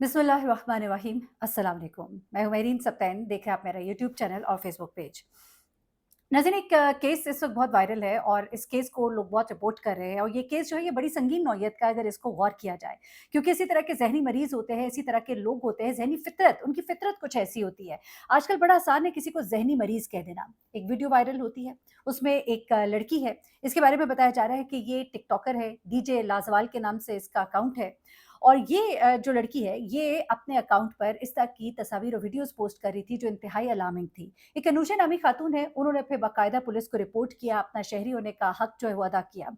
बिस्मिल्लाहिर्रहमानिर्रहीम। अस्सलाम वालेकुम। मैं हूं मेरीन सप्तैन। देख रहे हैं आप मेरा यूट्यूब चैनल और फेसबुक पेज। नाज़रीन, एक केस इस वक्त बहुत वायरल है और इस केस को लोग बहुत रिपोर्ट कर रहे हैं और ये केस जो है ये बड़ी संगीन नौयत का है अगर इसको गौर किया जाए, क्योंकि इसी तरह के जहनी मरीज होते हैं, इसी तरह के लोग होते हैं, जहनी फितरत उनकी फितरत कुछ ऐसी होती है। आजकल बड़ा आसान है किसी को जहनी मरीज कह देना। एक वीडियो वायरल होती है, उसमें एक लड़की है। इसके बारे में बताया जा रहा है कि ये टिकटॉकर है, डीजे लाजवाल के नाम से इसका अकाउंट है। और ये जो लड़की है ये अपने अकाउंट पर इस तरह की तस्वीर और वीडियोस पोस्ट कर रही थी जो इंतहाई अलार्मिंग थी। एक अनूशा नामी खातून है, उन्होंने फिर बाकायदा पुलिस को रिपोर्ट किया, अपना शहरी होने का हक जो है वो अदा किया।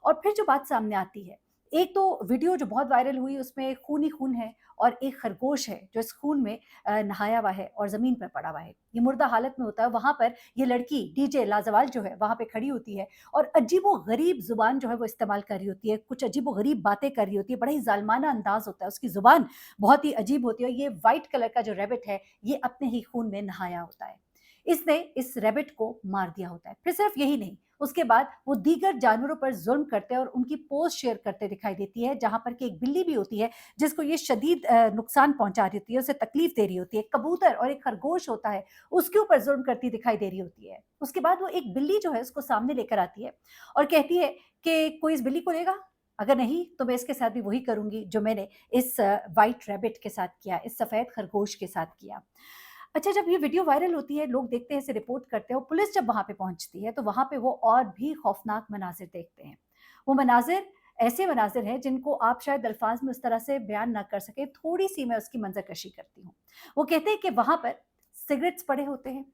और फिर जो बात सामने आती है, एक तो वीडियो जो बहुत वायरल हुई उसमें खून ही खून है और एक खरगोश है जो इस खून में नहाया हुआ है और ज़मीन पर पड़ा हुआ है। ये मुर्दा हालत में होता है, वहाँ पर ये लड़की डीजे लाजवाल जो है वहाँ पे खड़ी होती है और अजीबो-गरीब ज़ुबान जो है वो इस्तेमाल कर रही होती है, कुछ अजीबो-गरीब बातें कर रही होती है, बड़ा ही ज़ालिमाना अंदाज़ होता है, उसकी ज़ुबान बहुत ही अजीब होती है और ये व्हाइट कलर का जो रैबिट है, ये अपने ही खून में नहाया होता है। इसने इस रैबिट को मार दिया होता है। फिर सिर्फ यही नहीं, उसके बाद वो दीगर जानवरों पर ज़ुल्म करते हैं और उनकी पोस्ट शेयर करते दिखाई देती है, जहाँ पर कि एक बिल्ली भी होती है, जिसको ये शदीद नुकसान पहुँचा रही होती है, उसे तकलीफ दे रही होती है। कबूतर और एक खरगोश होता है, उसके ऊपर ज़ुल्म करती दिखाई दे रही होती है। उसके बाद वो एक बिल्ली जो है उसको सामने लेकर आती है और कहती है कि कोई इस बिल्ली को लेगा? अगर नहीं, तो मैं इसके साथ भी वही करूँगी जो मैंने इस व्हाइट रैबिट के साथ किया, इस सफ़ेद खरगोश के साथ किया। अच्छा, जब ये वीडियो वायरल होती है, लोग देखते हैं, इसे रिपोर्ट करते हैं और पुलिस जब वहाँ पे पहुँचती है, तो वहाँ पे वो और भी खौफ़नाक मनाज़िर देखते हैं। वो मनाज़िर ऐसे मनाज़िर हैं जिनको आप शायद अल्फ़ाज़ में उस तरह से बयान ना कर सकें, थोड़ी-सी मैं उसकी मंज़रकशी करती हूँ। वो कहते हैं कि वहाँ पर सिगरेट्स पड़े होते हैं,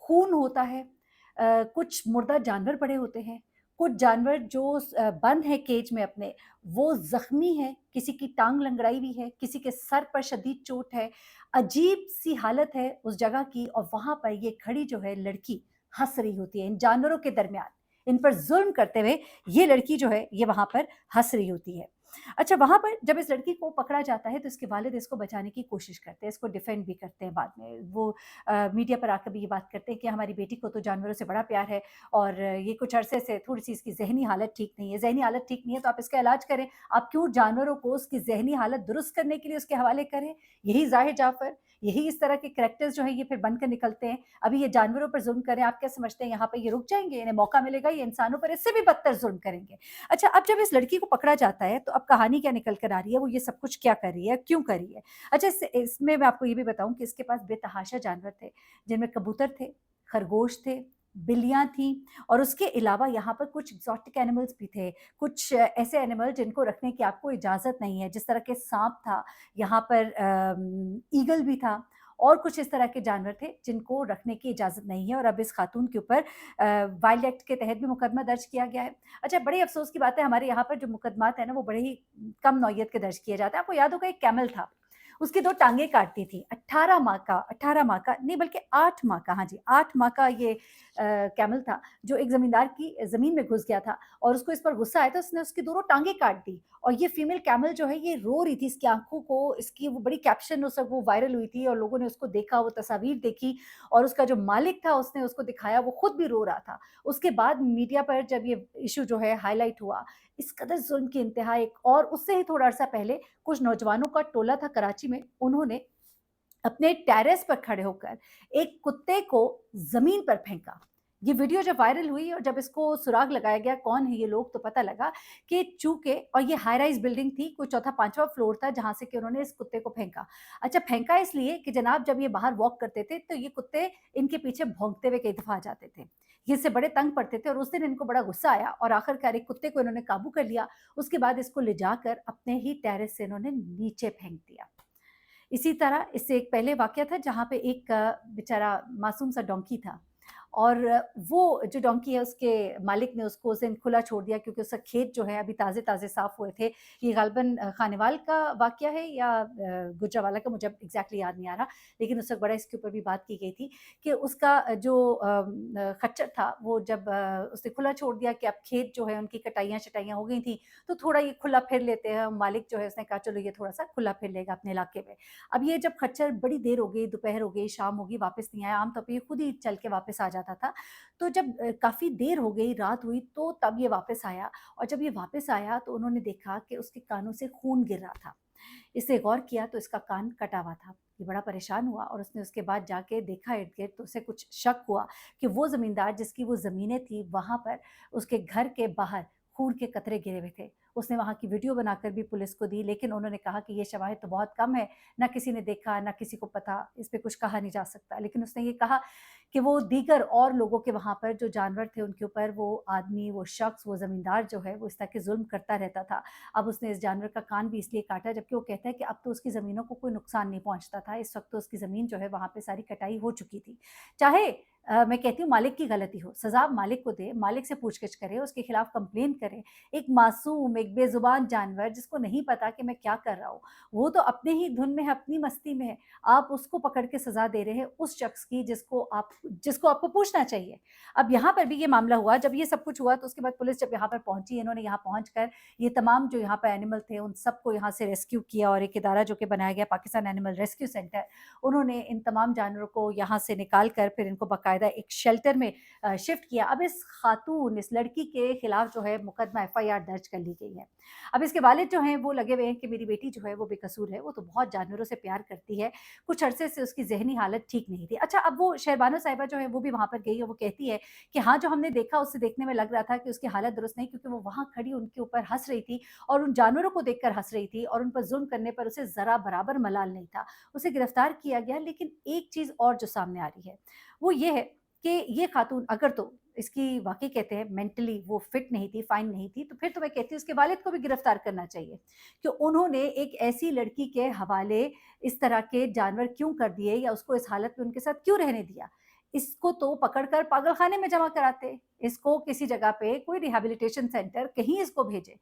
खून होता है, कुछ मुर्दा जानवर पड़े होते हैं, कुछ जानवर जो बंद हैं केज में अपने, वो ज़ख्मी हैं, किसी की टाँग लंगड़ाई हुई है, किसी के सर पर शदीद चोट है। अजीब-सी हालत है उस जगह की और वहाँ पर ये खड़ी जो है लड़की हँस रही होती है इन जानवरों के दरमियान। इन पर ज़ुल्म करते हुए ये लड़की जो है ये वहाँ पर हँस रही होती है। अच्छा, वहाँ पर जब इस लड़की को पकड़ा जाता है तो इसके वालिद इसको बचाने की कोशिश करते हैं, इसको डिफेंड भी करते हैं बाद में। वो मीडिया पर आकर भी ये बात करते हैं कि हमारी बेटी को तो जानवरों से बड़ा प्यार है और ये कुछ अरसे से थोड़ी-सी इसकी ज़हनी हालत ठीक नहीं है। ज़हनी हालत ठीक नहीं है तो आप इसका इलाज करें। आप क्यों जानवरों को उसकी ज़हनी हालत दुरुस्त करने के लिए उसके हवाले करें? यही ज़ाहिर जाफ़र, यही इस तरह के कैरेक्टर्स जो हैं ये फिर बनकर निकलते हैं। अभी ये जानवरों पर ज़ुल्म करें, आप क्या समझते हैं यहाँ पे ये रुक जाएँगे? इन्हें मौका मिलेगा, ये इंसानों पर इससे भी बदतर ज़ुल्म करेंगे। अच्छा, अब जब इस लड़की को पकड़ा जाता है तो अब कहानी क्या निकल कर आ रही है, वो ये सब कुछ क्या कर रही है, क्यों कर रही है? अच्छा, इसमें मैं आपको ये भी बताऊँ कि इसके पास बेतहाशा जानवर थे, जिनमें कबूतर थे, खरगोश थे, बिल्लियाँ थीं और उसके अलावा यहाँ पर कुछ एक्ज़ोटिक एनिमल्स भी थे। कुछ ऐसे एनिमल जिनको रखने की आपको इजाज़त नहीं है, जिस तरह के साँप था, यहाँ पर ईगल भी था और कुछ इस तरह के जानवर थे जिनको रखने की इजाज़त नहीं है और अब इस खातून के ऊपर वाइल्ड एक्ट के तहत भी मुकदमा दर्ज किया गया है। अच्छा, बड़े अफ़सोस की बात है, हमारे यहाँ पर जो मुकदमात हैं ना वो बड़े ही कम नौइयत के दर्ज किए जाते हैं। आपको याद होगा एक कैमल था, उसकी 2 टाँगें काटती थी। 18 माह का नहीं बल्कि 8 माह का, हाँ जी, 8 माह का ये कैमल था जो एक ज़मींदार की ज़मीन में घुस गया था और उसको इस पर गुस्सा आया था, उसने उसकी दोनों टाँगें काट दी और ये फीमेल कैमल जो है ये रो रही थी, इसकी आँखों को इसकी वो बड़ी कैप्शन उस वक़्त वो वायरल हुई थी और लोगों ने उसको देखा, वो तस्वीर देखी और उसका जो मालिक था उसने उसको दिखाया, वो खुद भी रो रहा था। उसके बाद मीडिया पर जब ये इश्यू जो है हाइलाइट हुआ, इस कदर ज़ुल्म की इंतहा एक और उससे ही थोड़ा अरसा पहले कुछ नौजवानों का टोला था कराची में, उन्होंने अपने टेरेस पर खड़े होकर एक कुत्ते को ज़मीन पर फेंका। ये वीडियो जब वायरल हुई और जब इसको सुराग लगाया गया कौन है ये लोग, तो पता लगा कि चूँकि और ये हाई राइज़ बिल्डिंग थी, कोई चौथा पाँचवाँ फ्लोर था जहाँ से कि उन्होंने इस कुत्ते को फेंका। अच्छा, फेंका इसलिए कि जनाब जब ये बाहर वॉक करते थे तो ये कुत्ते इनके पीछे भौंकते हुए कई दफ़ा आ जाते थे। ये इससे बड़े तंग पड़ते थे और उस दिन इनको बड़ा गुस्सा आया और आखिरकार एक कुत्ते को इन्होंने काबू कर लिया। उसके बाद इसको ले जाकर अपने ही टेरेस से इन्होंने नीचे फेंक दिया। इसी तरह इससे एक पहले वाक़या था जहाँ पे एक बेचारा मासूम सा डोंकी था और वो जो डोंकी है उसके मालिक ने उसको उस दिन खुला छोड़ दिया क्योंकि उसका खेत जो है अभी ताज़े-ताज़े साफ़ हुए थे। ये ग़ालिबन खानेवाल का वाक़या है या गुजराँवाला का, मुझे अब एग्ज़ैक्टली याद नहीं आ रहा। लेकिन उस वक़्त बड़ा इसके ऊपर भी बात की गई थी कि उसका जो खच्चर था वो जब उसने खुला छोड़ दिया कि अब खेत जो है उनकी कटाइयाँ-शटाइयाँ हो गई थी, तो थोड़ा ये खुला फिर लेते हैं। मालिक जो है उसने कहा चलो ये थोड़ा-सा खुला फिर लेगा अपने इलाके में। अब ये जब खच्चर बड़ी देर हो गई, दोपहर हो गई, शाम हो गई, वापस नहीं आया, आम तौर पे ये खुद ही चल के वापस आ जाता था। तो जब काफ़ी देर हो गई, रात हुई, तो तब ये वापस आया और जब ये वापस आया तो उन्होंने देखा कि उसके कानों से खून गिर रहा था। इसने गौर किया तो इसका कान कटा हुआ था। ये बड़ा परेशान हुआ और उसने उसके बाद जाके देखा इर्द-गिर्द, तो उसे कुछ शक हुआ कि वो ज़मींदार जिसकी वो ज़मीनें थी, वहाँ पर उसके घर के बाहर खून के कतरे गिरे हुए थे। उसने वहाँ की वीडियो बनाकर भी पुलिस को दी, लेकिन उन्होंने कहा कि ये शवाहिद तो बहुत कम है, ना किसी ने देखा, ना किसी को पता, इस पे कुछ कहा नहीं जा सकता। लेकिन उसने ये कहा कि वो दीगर और लोगों के वहाँ पर जो जानवर थे उनके ऊपर वो आदमी, वो शख्स, वो ज़मींदार जो है वो इस तरह के ज़ुल्म करता रहता था। अब उसने इस जानवर का कान भी इसलिए काटा, जबकि वो कहता है कि अब तो उसकी ज़मीनों को कोई नुकसान नहीं पहुँचता था। इस वक़्त तो उसकी ज़मीन जो है वहाँ पे सारी कटाई हो चुकी थी। चाहे मैं कहती हूँ मालिक की गलती हो, सज़ा मालिक को दे, मालिक से पूछ-गिछ करे, उसके खिलाफ कंप्लेन करे। एक मासूम, एक बेज़ुबान जानवर जिसको नहीं पता कि मैं क्या कर रहा हूँ, वो तो अपने ही धुन में है, अपनी मस्ती में है। आप उसको पकड़ के सज़ा दे रहे हैं उस शख्स की जिसको आपको पूछना चाहिए। अब यहाँ पर भी ये मामला हुआ, जब ये सब कुछ हुआ तो उसके बाद पुलिस जब यहाँ पर पहुँची, इन्होंने यहाँ पहुँचकर ये तमाम जो यहाँ पे एनिमल थे उन सबको यहाँ से रेस्क्यू किया और एक इदारा जो कि बनाया गया पाकिस्तान एनिमल रेस्क्यू सेंटर, उन्होंने इन तमाम जानवरों को यहाँ से निकाल कर फिर इनको बाकायदा एक शेल्टर में शिफ्ट किया। अब इस खातून, इस लड़की के खिलाफ जो है मुकदमा एफआईआर दर्ज कर ली गई है। अब इसके वालिद जो हैं वो लगे हुए हैं कि मेरी बेटी जो है वो बेकसूर है, वो तो बहुत जानवरों से प्यार करती है, कुछ अरसे से उसकी ज़हनी हालत ठीक नहीं थी। अच्छा, अब वो शहरबानो साहिबा जो है वो भी वहाँ पर गई और वो कहती है कि हाँ, जो हमने देखा उससे देखने में लग रहा था कि उसकी हालत दुरुस्त नहीं, क्योंकि वो वहाँ खड़ी उनके ऊपर हँस रही थी और उन जानवरों को देखकर हँस रही थी और उन पर ज़ुल्म करने पर उसे ज़रा बराबर मलाल नहीं था। उसे गिरफ्तार किया गया, लेकिन एक चीज़ और जो सामने आ रही है, वो ये है कि ये खातून अगर तो इसकी वाक़ई कहते हैं मेंटली वो फिट नहीं थी, फाइन नहीं थी, तो फिर तो मैं कहती हूँ उसके वालिद को भी गिरफ्तार करना चाहिए कि उन्होंने एक ऐसी लड़की के हवाले इस तरह के जानवर क्यों कर दिए या उसको इस हालत में उनके साथ क्यों रहने दिया। इसको तो पकड़कर पागलखाने में जमा कराते, इसको किसी जगह पे कोई रिहैबिलिटेशन सेंटर कहीं इसको भेजें।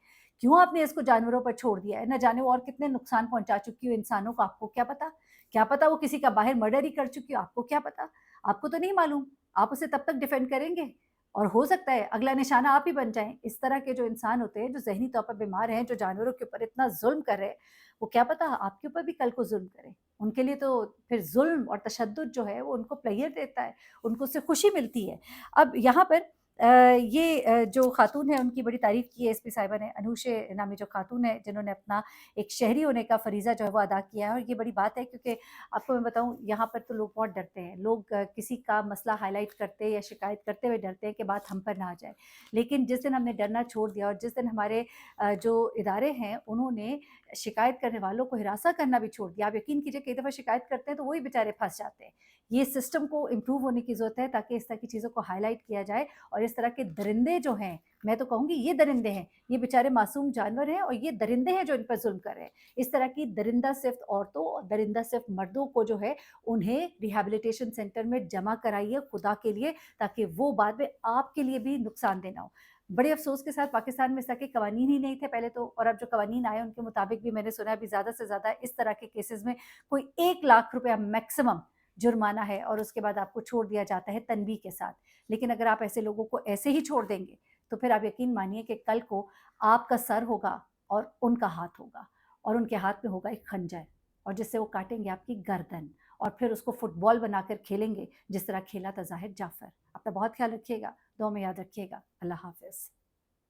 क्यों आपने इसको जानवरों पर छोड़ दिया है? न जाने वो और कितने नुकसान पहुँचा चुकी हो इंसानों को, आपको क्या पता? क्या पता वो किसी का बाहर मर्डर ही कर चुकी हो, आपको क्या पता? आपको तो नहीं मालूम, आप उसे तब तक डिफेंड करेंगे और हो सकता है अगला निशाना आप ही बन जाएँ। इस तरह के जो इंसान होते हैं, जो ज़हनी तौर पर बीमार हैं, जो जानवरों के ऊपर इतना ज़ुल्म कर रहे हैं, वो क्या पता आपके ऊपर भी कल को ज़ुल्म करें। उनके लिए तो फिर ज़ुल्म और तशद्दुद जो है वो उनको प्लेज़र देता है, उनको उससे खुशी मिलती है। अब यहाँ पर जो खातून है उनकी बड़ी तारीफ़ की है एसपी साहिबा ने, अनूशे नामी जो खातून है जिन्होंने अपना एक शहरी होने का फ़रीज़ा जो है वो अदा किया है, और ये बड़ी बात है क्योंकि आपको मैं बताऊँ यहाँ पर तो लोग बहुत डरते हैं। लोग किसी का मसला हाइलाइट करते या शिकायत करते हुए डरते हैं कि बात हम पर ना आ जाए। लेकिन जिस दिन हमने डरना छोड़ दिया और जिस दिन हमारे जो इदारे हैं उन्होंने शिकायत करने वालों को हिरासा करना भी छोड़ दिया, आप यकीन कीजिए कई दफ़ा शिकायत करते हैं तो वही बेचारे फँस जाते हैं। ये सिस्टम को इम्प्रूव होने की ज़रूरत है ताकि इस तरह की चीज़ों को हाइलाइट किया जाए और इस तरह के दरिंदे जो हैं, मैं तो कहूँगी ये दरिंदे हैं, ये बेचारे मासूम जानवर हैं और ये दरिंदे हैं जो इन पर ज़ुल्म कर रहे हैं। इस तरह की दरिंदा सिर्फ़ औरतों और दरिंदा सिर्फ़ मर्दों को जो है उन्हें रिहैबिलिटेशन सेंटर में जमा कराइए खुदा के लिए, ताकि वो बाद में आपके लिए भी नुकसानदेह ना हो। बड़े अफ़सोस के साथ पाकिस्तान में इस तरह के कवानीन ही नहीं थे पहले तो, और अब जो कवानीन आए उनके मुताबिक भी मैंने सुना है अभी ज़्यादा से ज़्यादा इस तरह के केसेज़ में कोई 1 लाख रुपया मैक्सिमम जुर्माना है और उसके बाद आपको छोड़ दिया जाता है तनबीह के साथ। लेकिन अगर आप ऐसे लोगों को ऐसे ही छोड़ देंगे, तो फिर आप यकीन मानिए कि कल को आपका सर होगा और उनका हाथ होगा और उनके हाथ में होगा एक खंजर, और जिससे वो काटेंगे आपकी गर्दन और फिर उसको फुटबॉल बनाकर खेलेंगे जिस तरह खेला था ज़ाहिर जाफ़र। अपना बहुत ख़्याल रखिएगा, दुआ में याद रखिएगा। अल्लाह हाफ़िज़।